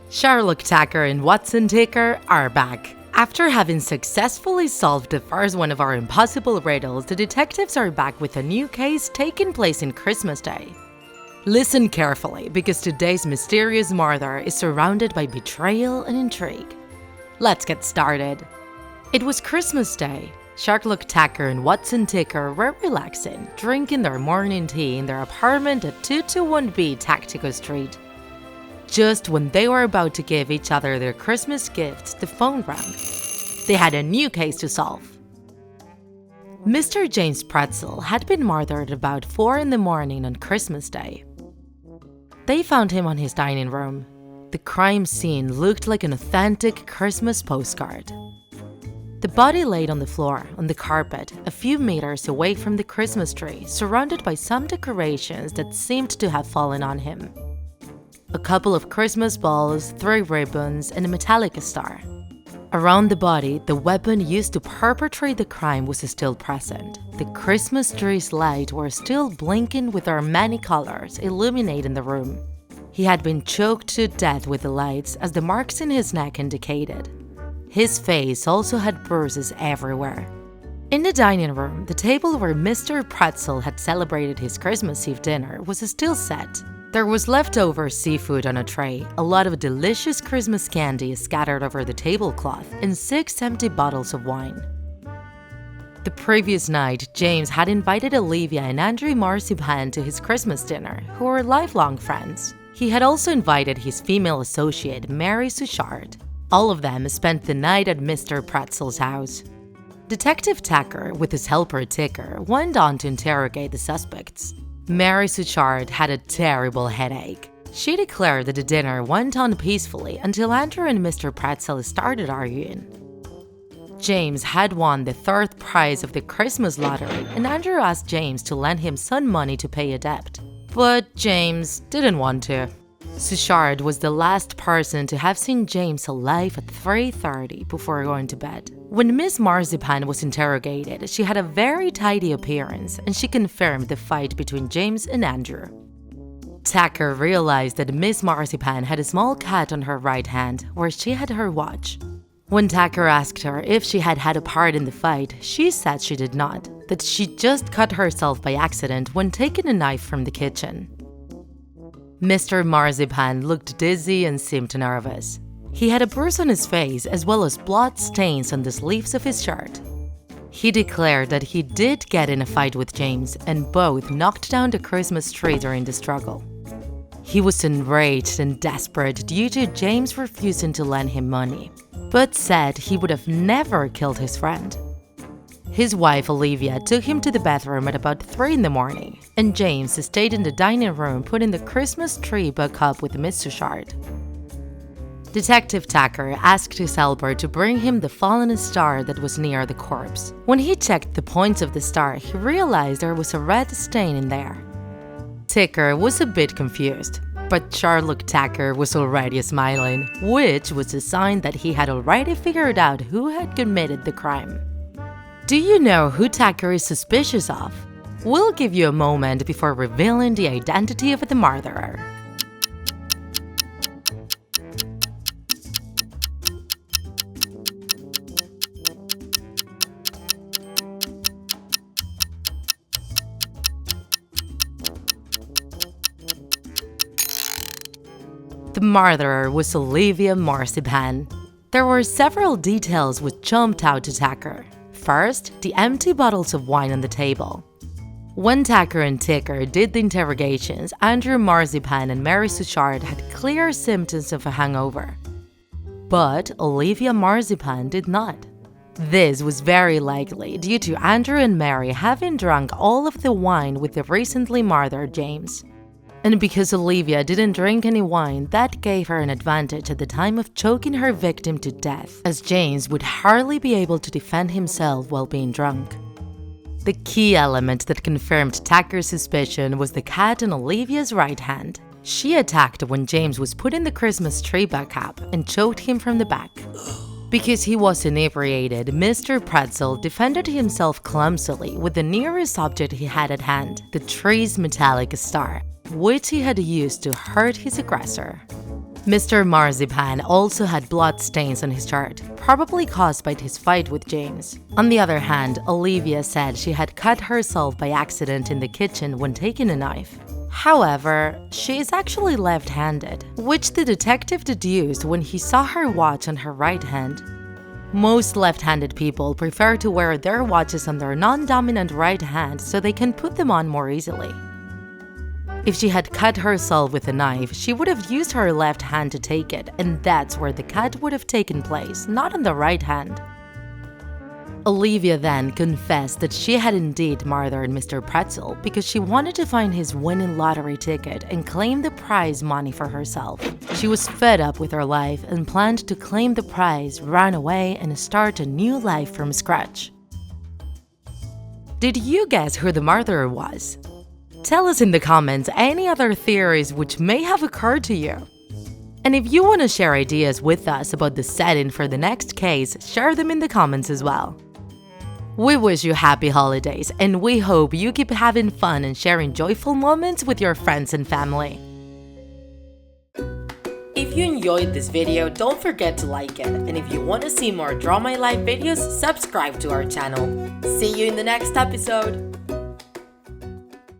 Sherlock, Tiker, and Watson Tiker are back. After having successfully solved the first one of our Impossible Riddles, the detectives are back with a new case taking place in Christmas Day. Listen carefully, because today's mysterious murder is surrounded by betrayal and intrigue. Let's get started. It was Christmas Day. Sherlock, Tiker, and Watson Tiker were relaxing, drinking their morning tea in their apartment at 221B Tactical Street. Just when they were about to give each other their Christmas gifts, the phone rang. They had a new case to solve. Mr. James Pretzel had been murdered about 4 in the morning on Christmas Day. They found him on his dining room. The crime scene looked like an authentic Christmas postcard. The body laid on the floor, on the carpet, a few meters away from the Christmas tree, surrounded by some decorations that seemed to have fallen on him. A couple of Christmas balls, 3 ribbons, and a metallic star. Around the body, the weapon used to perpetrate the crime was still present. The Christmas tree's lights were still blinking with their many colors, illuminating the room. He had been choked to death with the lights, as the marks in his neck indicated. His face also had bruises everywhere. In the dining room, the table where Mr. Pretzel had celebrated his Christmas Eve dinner was still set. There was leftover seafood on a tray, a lot of delicious Christmas candy scattered over the tablecloth, and 6 empty bottles of wine. The previous night, James had invited Olivia and Andrew Marzipan to his Christmas dinner, who were lifelong friends. He had also invited his female associate, Mary Suchard. All of them spent the night at Mr. Pretzel's house. Detective Tiker, with his helper Tiker, went on to interrogate the suspects. Mary Suchard had a terrible headache. She declared that the dinner went on peacefully until Andrew and Mr. Pretzel started arguing. James had won the 3rd prize of the Christmas lottery, and Andrew asked James to lend him some money to pay a debt. But James didn't want to. Suchard was the last person to have seen James alive at 3:30 before going to bed. When Miss Marzipan was interrogated, she had a very tidy appearance, and she confirmed the fight between James and Andrew. Tiker realized that Miss Marzipan had a small cut on her right hand, where she had her watch. When Tiker asked her if she had had a part in the fight, she said she did not, that she just cut herself by accident when taking a knife from the kitchen. Mr. Marzipan looked dizzy and seemed nervous. He had a bruise on his face as well as blood stains on the sleeves of his shirt. He declared that he did get in a fight with James, and both knocked down the Christmas tree during the struggle. He was enraged and desperate due to James refusing to lend him money, but said he would have never killed his friend. His wife Olivia took him to the bathroom at about 3 in the morning, and James stayed in the dining room putting the Christmas tree back up with Miss Suchard. Detective Tiker asked his helper to bring him the fallen star that was near the corpse. When he checked the points of the star, he realized there was a red stain in there. Tiker was a bit confused, but Sherlock Tiker was already smiling, which was a sign that he had already figured out who had committed the crime. Do you know who Tiker is suspicious of? We'll give you a moment before revealing the identity of the murderer. The murderer was Olivia Marzipan. There were several details which jumped out to Tiker. First, the empty bottles of wine on the table. When Tiker and Tiker did the interrogations, Andrew Marzipan and Mary Suchard had clear symptoms of a hangover. But Olivia Marzipan did not. This was very likely due to Andrew and Mary having drunk all of the wine with the recently murdered James. And because Olivia didn't drink any wine, that gave her an advantage at the time of choking her victim to death, as James would hardly be able to defend himself while being drunk. The key element that confirmed Tiker's suspicion was the cut on Olivia's right hand. She attacked when James was putting the Christmas tree back up and choked him from the back. Because he was inebriated, Mr. Pretzel defended himself clumsily with the nearest object he had at hand, the tree's metallic star, which he had used to hurt his aggressor. Mr. Marzipan also had blood stains on his shirt, probably caused by his fight with James. On the other hand, Olivia said she had cut herself by accident in the kitchen when taking a knife. However, she is actually left-handed, which the detective deduced when he saw her watch on her right hand. Most left-handed people prefer to wear their watches on their non-dominant right hand so they can put them on more easily. If she had cut herself with a knife, she would have used her left hand to take it, and that's where the cut would have taken place, not on the right hand. Olivia then confessed that she had indeed murdered Mr. Pretzel because she wanted to find his winning lottery ticket and claim the prize money for herself. She was fed up with her life and planned to claim the prize, run away, and start a new life from scratch. Did you guess who the murderer was? Tell us in the comments any other theories which may have occurred to you. And if you want to share ideas with us about the setting for the next case, share them in the comments as well. We wish you happy holidays, and we hope you keep having fun and sharing joyful moments with your friends and family. If you enjoyed this video, don't forget to like it, and if you want to see more Draw My Life videos, subscribe to our channel. See you in the next episode!